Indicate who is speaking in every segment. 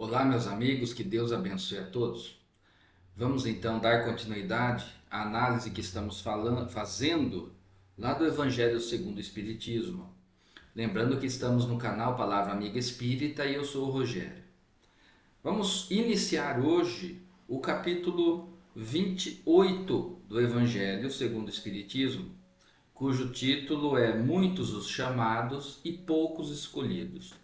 Speaker 1: Olá, meus amigos, que Deus abençoe a todos. Vamos então dar continuidade à análise que estamos fazendo lá do Evangelho segundo o Espiritismo. Lembrando que estamos no canal Palavra Amiga Espírita e eu sou o Rogério. Vamos iniciar hoje o capítulo 28 do Evangelho segundo o Espiritismo, cujo título é Muitos os chamados e poucos escolhidos.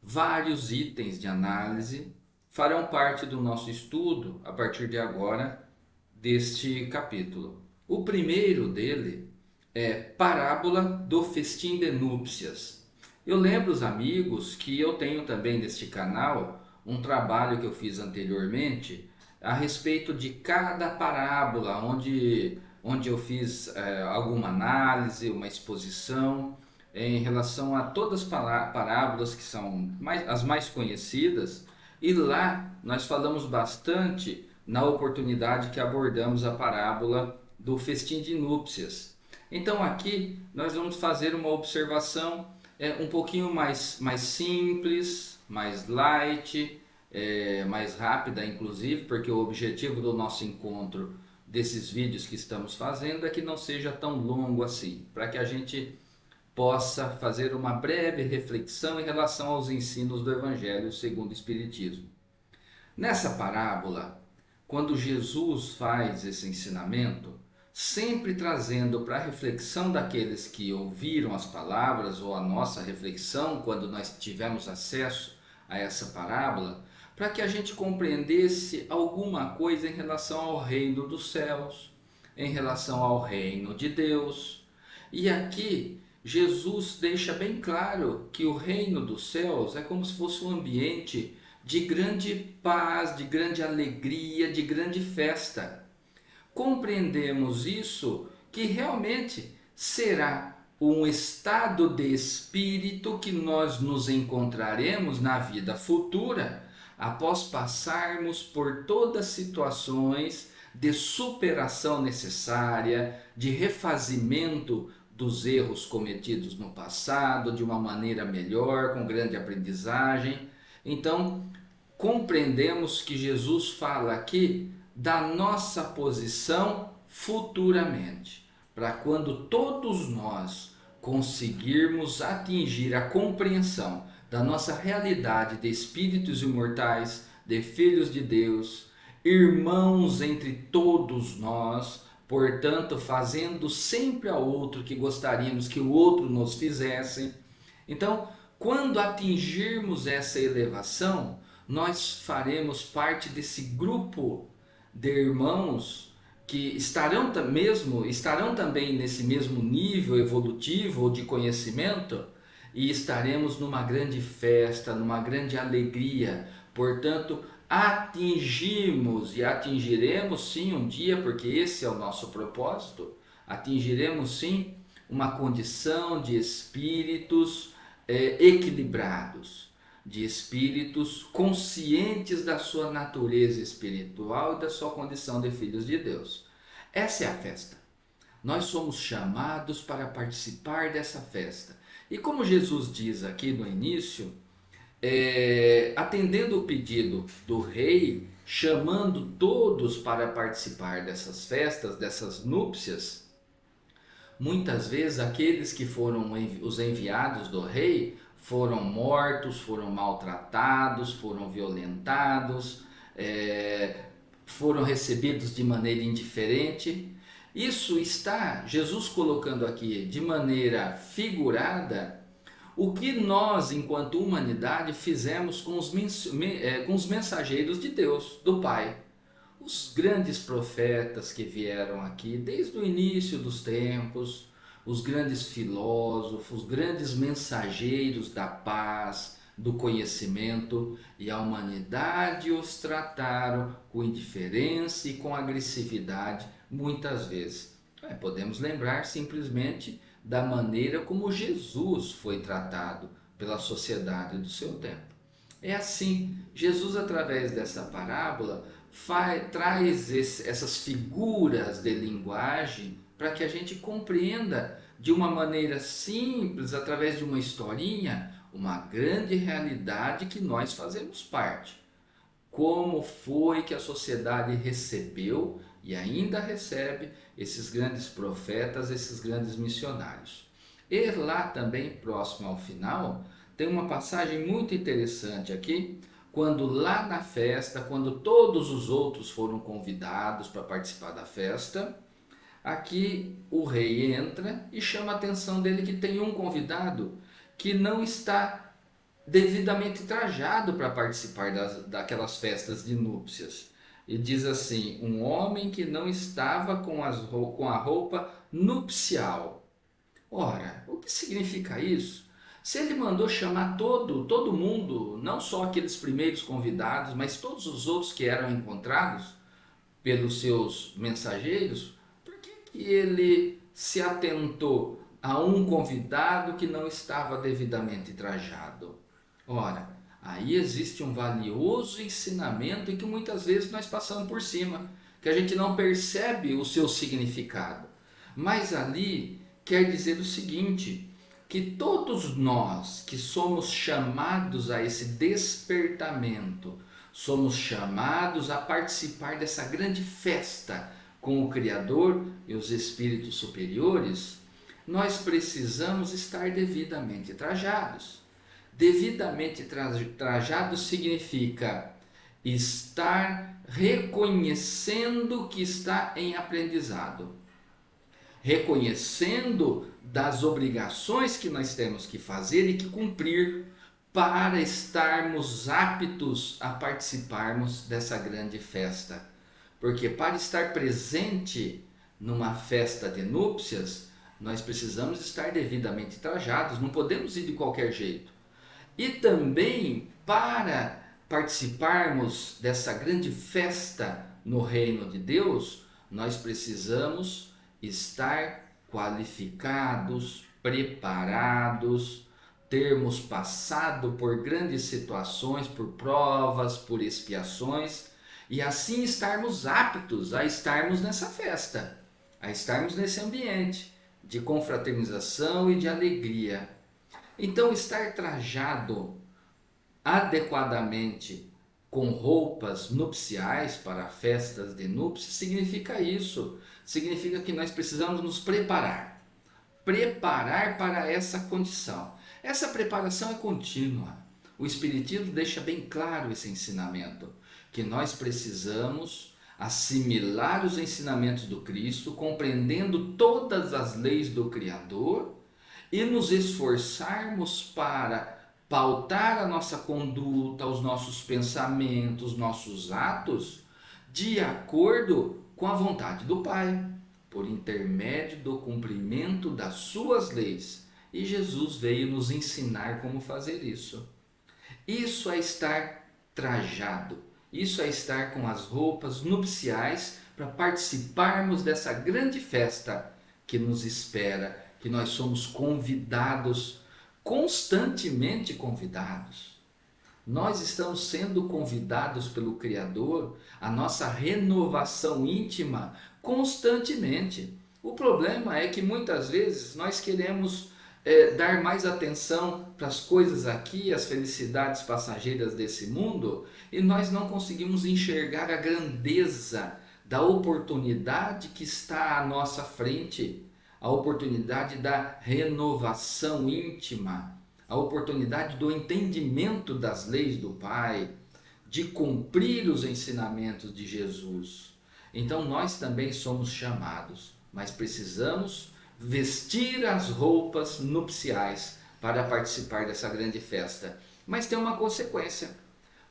Speaker 1: Vários itens de análise farão parte do nosso estudo a partir de agora deste capítulo. O primeiro dele é Parábola do Festim de Núpcias. Eu lembro os amigos que eu tenho também neste canal um trabalho que eu fiz anteriormente a respeito de cada parábola, onde eu fiz alguma análise, uma exposição em relação a todas as parábolas que são as mais conhecidas, e lá nós falamos bastante na oportunidade que abordamos a parábola do festim de núpcias. Então aqui nós vamos fazer uma observação um pouquinho mais simples, mais light, mais rápida inclusive, porque o objetivo do nosso encontro desses vídeos que estamos fazendo é que não seja tão longo assim, para que a gente possa fazer uma breve reflexão em relação aos ensinos do Evangelho segundo o Espiritismo. Nessa parábola, quando Jesus faz esse ensinamento, sempre trazendo para a reflexão daqueles que ouviram as palavras, ou a nossa reflexão quando nós tivemos acesso a essa parábola, para que a gente compreendesse alguma coisa em relação ao reino dos céus, em relação ao reino de Deus. E aqui Jesus deixa bem claro que o reino dos céus é como se fosse um ambiente de grande paz, de grande alegria, de grande festa. Compreendemos isso que realmente será um estado de espírito que nós nos encontraremos na vida futura, após passarmos por todas as situações de superação necessária, de refazimento dos erros cometidos no passado de uma maneira melhor, com grande aprendizagem. Então, compreendemos que Jesus fala aqui da nossa posição futuramente, para quando todos nós conseguirmos atingir a compreensão da nossa realidade de espíritos imortais, de filhos de Deus, irmãos entre todos nós, portanto, fazendo sempre ao outro que gostaríamos que o outro nos fizesse. Então, quando atingirmos essa elevação, nós faremos parte desse grupo de irmãos que estarão também nesse mesmo nível evolutivo ou de conhecimento, e estaremos numa grande festa, numa grande alegria. Portanto, atingimos e atingiremos sim um dia, porque esse é o nosso propósito, atingiremos sim uma condição de espíritos equilibrados, de espíritos conscientes da sua natureza espiritual e da sua condição de filhos de Deus. Essa é a festa. Nós somos chamados para participar dessa festa. E como Jesus diz aqui no início, atendendo o pedido do rei, chamando todos para participar dessas festas, dessas núpcias, muitas vezes aqueles que foram os enviados do rei foram mortos, foram maltratados, foram violentados, foram recebidos de maneira indiferente. Isso está Jesus colocando aqui de maneira figurada o que nós, enquanto humanidade, fizemos com os mensageiros de Deus, do Pai. Os grandes profetas que vieram aqui desde o início dos tempos, os grandes filósofos, os grandes mensageiros da paz, do conhecimento, e a humanidade os trataram com indiferença e com agressividade muitas vezes. Podemos lembrar simplesmente da maneira como Jesus foi tratado pela sociedade do seu tempo. É assim, Jesus, através dessa parábola, traz essas figuras de linguagem para que a gente compreenda de uma maneira simples, através de uma historinha, uma grande realidade que nós fazemos parte. Como foi que a sociedade recebeu e ainda recebe esses grandes profetas, esses grandes missionários. E lá também, próximo ao final, tem uma passagem muito interessante aqui, quando lá na festa, quando todos os outros foram convidados para participar da festa, aqui o rei entra e chama a atenção dele que tem um convidado que não está devidamente trajado para participar daquelas festas de núpcias. E diz assim: um homem que não estava com a roupa nupcial. Ora, o que significa isso? Se ele mandou chamar todo mundo, não só aqueles primeiros convidados, mas todos os outros que eram encontrados pelos seus mensageiros, por que que ele se atentou a um convidado que não estava devidamente trajado? Ora, aí existe um valioso ensinamento e que muitas vezes nós passamos por cima, que a gente não percebe o seu significado. Mas ali quer dizer o seguinte, que todos nós que somos chamados a esse despertamento, somos chamados a participar dessa grande festa com o Criador e os espíritos superiores, nós precisamos estar devidamente trajados. Devidamente trajado significa estar reconhecendo que está em aprendizado, reconhecendo das obrigações que nós temos que fazer e que cumprir para estarmos aptos a participarmos dessa grande festa. Porque para estar presente numa festa de núpcias, nós precisamos estar devidamente trajados, não podemos ir de qualquer jeito. E também para participarmos dessa grande festa no reino de Deus, nós precisamos estar qualificados, preparados, termos passado por grandes situações, por provas, por expiações, e assim estarmos aptos a estarmos nessa festa, a estarmos nesse ambiente de confraternização e de alegria. Então, estar trajado adequadamente com roupas nupciais para festas de núpcias significa isso. Significa que nós precisamos nos preparar. Preparar para essa condição. Essa preparação é contínua. O Espiritismo deixa bem claro esse ensinamento, que nós precisamos assimilar os ensinamentos do Cristo, compreendendo todas as leis do Criador, e nos esforçarmos para pautar a nossa conduta, os nossos pensamentos, nossos atos, de acordo com a vontade do Pai, por intermédio do cumprimento das suas leis. E Jesus veio nos ensinar como fazer isso. Isso é estar trajado, isso é estar com as roupas nupciais para participarmos dessa grande festa que nos espera, que nós somos convidados, constantemente convidados. Nós estamos sendo convidados pelo Criador a nossa renovação íntima constantemente. O problema é que muitas vezes nós queremos dar mais atenção para as coisas aqui, as felicidades passageiras desse mundo, e nós não conseguimos enxergar a grandeza da oportunidade que está à nossa frente. A oportunidade da renovação íntima, a oportunidade do entendimento das leis do Pai, de cumprir os ensinamentos de Jesus. Então nós também somos chamados, mas precisamos vestir as roupas nupciais para participar dessa grande festa. Mas tem uma consequência.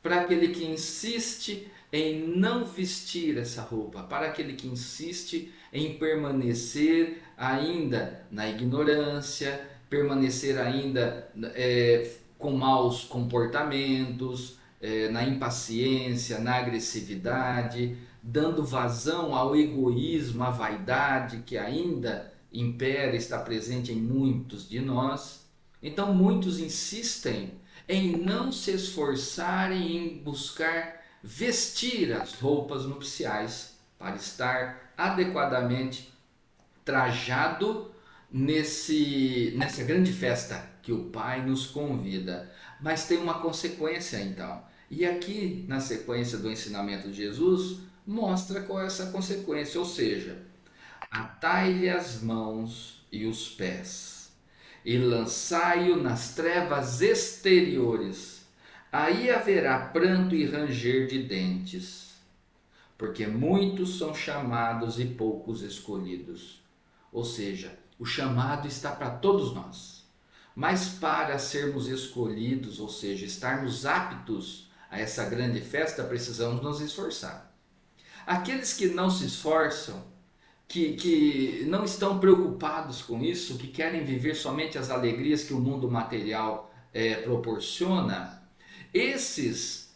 Speaker 1: Para aquele que insiste em não vestir essa roupa, para aquele que insiste em permanecer ainda na ignorância, permanecer ainda com maus comportamentos, na impaciência, na agressividade, dando vazão ao egoísmo, à vaidade que ainda impera, está presente em muitos de nós. Então muitos insistem em não se esforçarem em buscar vestir as roupas nupciais para estar adequadamente trajado nessa grande festa que o Pai nos convida. Mas tem uma consequência então. E aqui, na sequência do ensinamento de Jesus, mostra qual é essa consequência, ou seja, atai-lhe as mãos e os pés, e lançai-o nas trevas exteriores. Aí haverá pranto e ranger de dentes, porque muitos são chamados e poucos escolhidos. Ou seja, o chamado está para todos nós. Mas para sermos escolhidos, ou seja, estarmos aptos a essa grande festa, precisamos nos esforçar. Aqueles que não se esforçam, que não estão preocupados com isso, que querem viver somente as alegrias que o mundo material proporciona, esses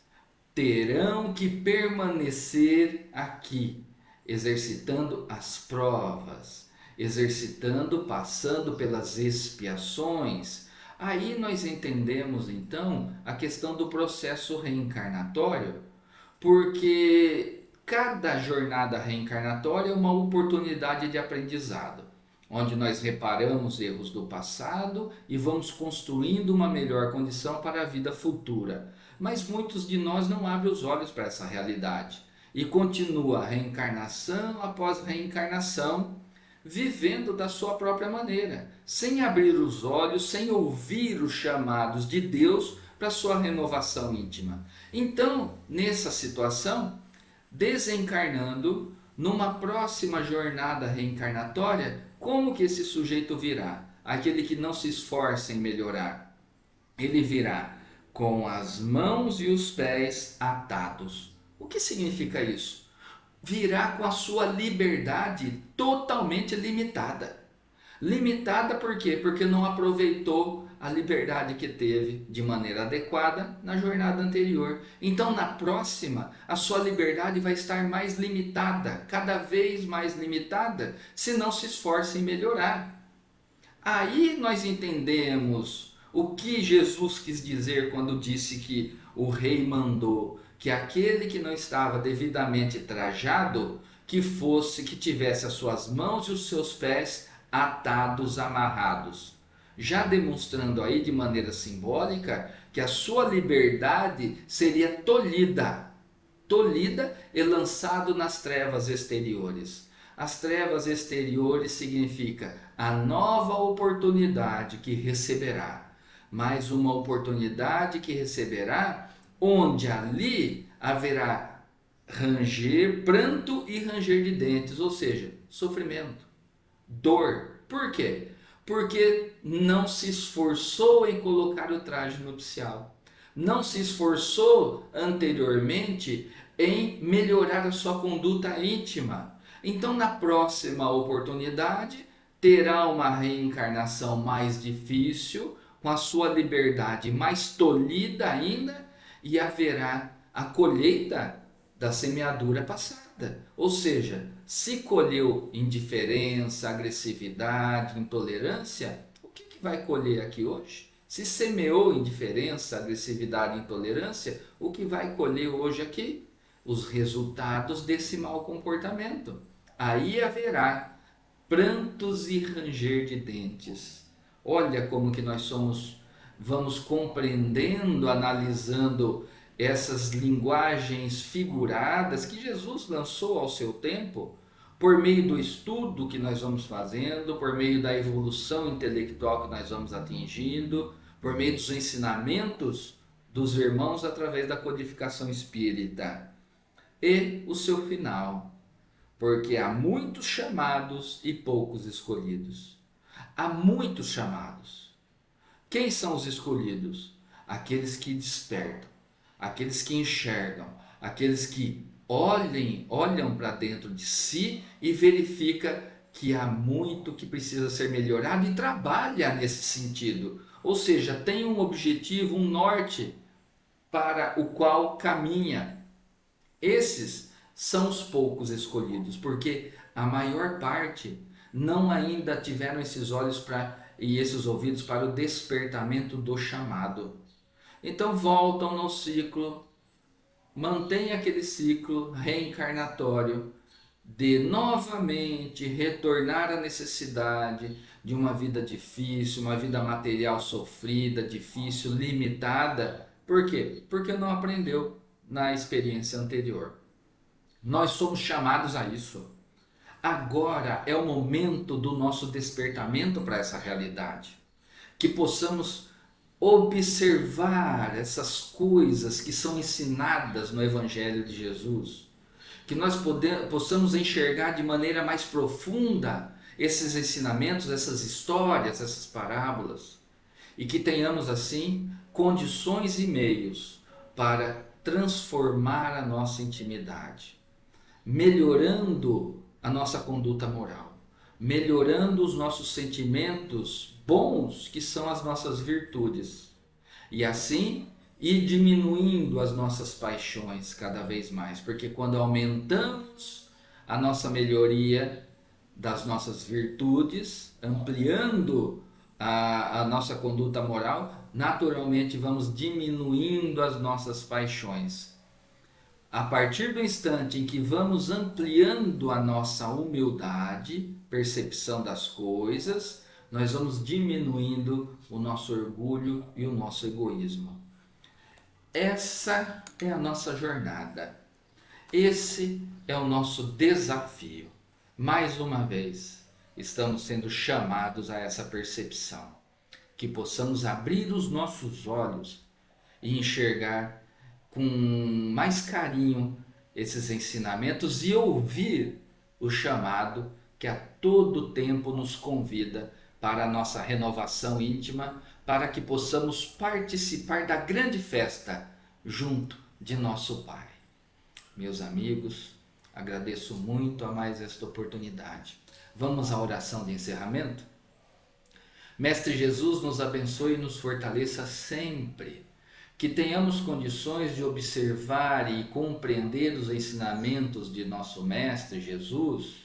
Speaker 1: terão que permanecer aqui, exercitando as provas, exercitando, passando pelas expiações. Aí nós entendemos então a questão do processo reencarnatório, porque cada jornada reencarnatória é uma oportunidade de aprendizado, onde nós reparamos erros do passado e vamos construindo uma melhor condição para a vida futura. Mas muitos de nós não abrem os olhos para essa realidade e continua reencarnação após reencarnação, vivendo da sua própria maneira, sem abrir os olhos, sem ouvir os chamados de Deus para sua renovação íntima. Então, nessa situação, desencarnando, numa próxima jornada reencarnatória, como que esse sujeito virá? Aquele que não se esforça em melhorar. Ele virá com as mãos e os pés atados. O que significa isso? Virá com a sua liberdade totalmente limitada. Limitada por quê? Porque não aproveitou a liberdade que teve de maneira adequada na jornada anterior. Então, na próxima, a sua liberdade vai estar mais limitada, cada vez mais limitada, se não se esforça em melhorar. Aí nós entendemos o que Jesus quis dizer quando disse que o rei mandou que aquele que não estava devidamente trajado, que tivesse as suas mãos e os seus pés atados, amarrados, já demonstrando aí de maneira simbólica que a sua liberdade seria tolhida e lançado nas trevas exteriores. As trevas exteriores significa a nova oportunidade que receberá, mais uma oportunidade que receberá, onde ali haverá pranto e ranger de dentes, ou seja, sofrimento, dor. Por quê? Porque não se esforçou em colocar o traje nupcial, não se esforçou anteriormente em melhorar a sua conduta íntima. Então, na próxima oportunidade, terá uma reencarnação mais difícil, com a sua liberdade mais tolhida ainda, e haverá a colheita da semeadura passada. Ou seja, se colheu indiferença, agressividade, intolerância, o que vai colher aqui hoje? Se semeou indiferença, agressividade e intolerância, o que vai colher hoje aqui? Os resultados desse mau comportamento. Aí haverá prantos e ranger de dentes. Olha como que nós vamos compreendendo, analisando essas linguagens figuradas que Jesus lançou ao seu tempo, por meio do estudo que nós vamos fazendo, por meio da evolução intelectual que nós vamos atingindo, por meio dos ensinamentos dos irmãos através da codificação espírita. E o seu final, porque há muitos chamados e poucos escolhidos. Há muitos chamados. Quem são os escolhidos? Aqueles que despertam, aqueles que enxergam, aqueles que olham para dentro de si e verificam que há muito que precisa ser melhorado e trabalha nesse sentido. Ou seja, tem um objetivo, um norte para o qual caminha. Esses são os poucos escolhidos, porque a maior parte não ainda tiveram esses olhos e esses ouvidos para o despertamento do chamado. Então voltam no ciclo, mantém aquele ciclo reencarnatório de novamente retornar à necessidade de uma vida difícil, uma vida material sofrida, difícil, limitada. Por quê? Porque não aprendeu na experiência anterior. Nós somos chamados a isso. Agora é o momento do nosso despertamento para essa realidade. Que possamos observar essas coisas que são ensinadas no Evangelho de Jesus. Que nós possamos enxergar de maneira mais profunda esses ensinamentos, essas histórias, essas parábolas. E que tenhamos assim condições e meios para transformar a nossa intimidade, melhorando a nossa conduta moral, melhorando os nossos sentimentos bons, que são as nossas virtudes, e assim ir diminuindo as nossas paixões cada vez mais, porque quando aumentamos a nossa melhoria das nossas virtudes, ampliando a nossa conduta moral, naturalmente vamos diminuindo as nossas paixões. A partir do instante em que vamos ampliando a nossa humildade, percepção das coisas, nós vamos diminuindo o nosso orgulho e o nosso egoísmo. Essa é a nossa jornada. Esse é o nosso desafio. Mais uma vez, estamos sendo chamados a essa percepção. Que possamos abrir os nossos olhos e enxergar com mais carinho esses ensinamentos e ouvir o chamado que a todo tempo nos convida para a nossa renovação íntima, para que possamos participar da grande festa junto de nosso Pai. Meus amigos, agradeço muito a mais esta oportunidade. Vamos à oração de encerramento? Mestre Jesus, nos abençoe e nos fortaleça sempre. Que tenhamos condições de observar e compreender os ensinamentos de nosso Mestre Jesus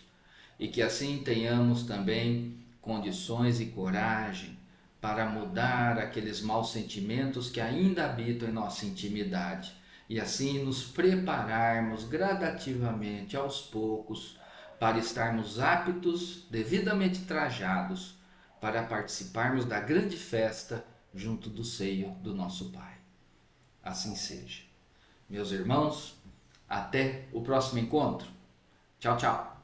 Speaker 1: e que assim tenhamos também condições e coragem para mudar aqueles maus sentimentos que ainda habitam em nossa intimidade e assim nos prepararmos gradativamente, aos poucos, para estarmos aptos, devidamente trajados, para participarmos da grande festa junto do seio do nosso Pai. Assim seja. Meus irmãos, até o próximo encontro. Tchau, tchau.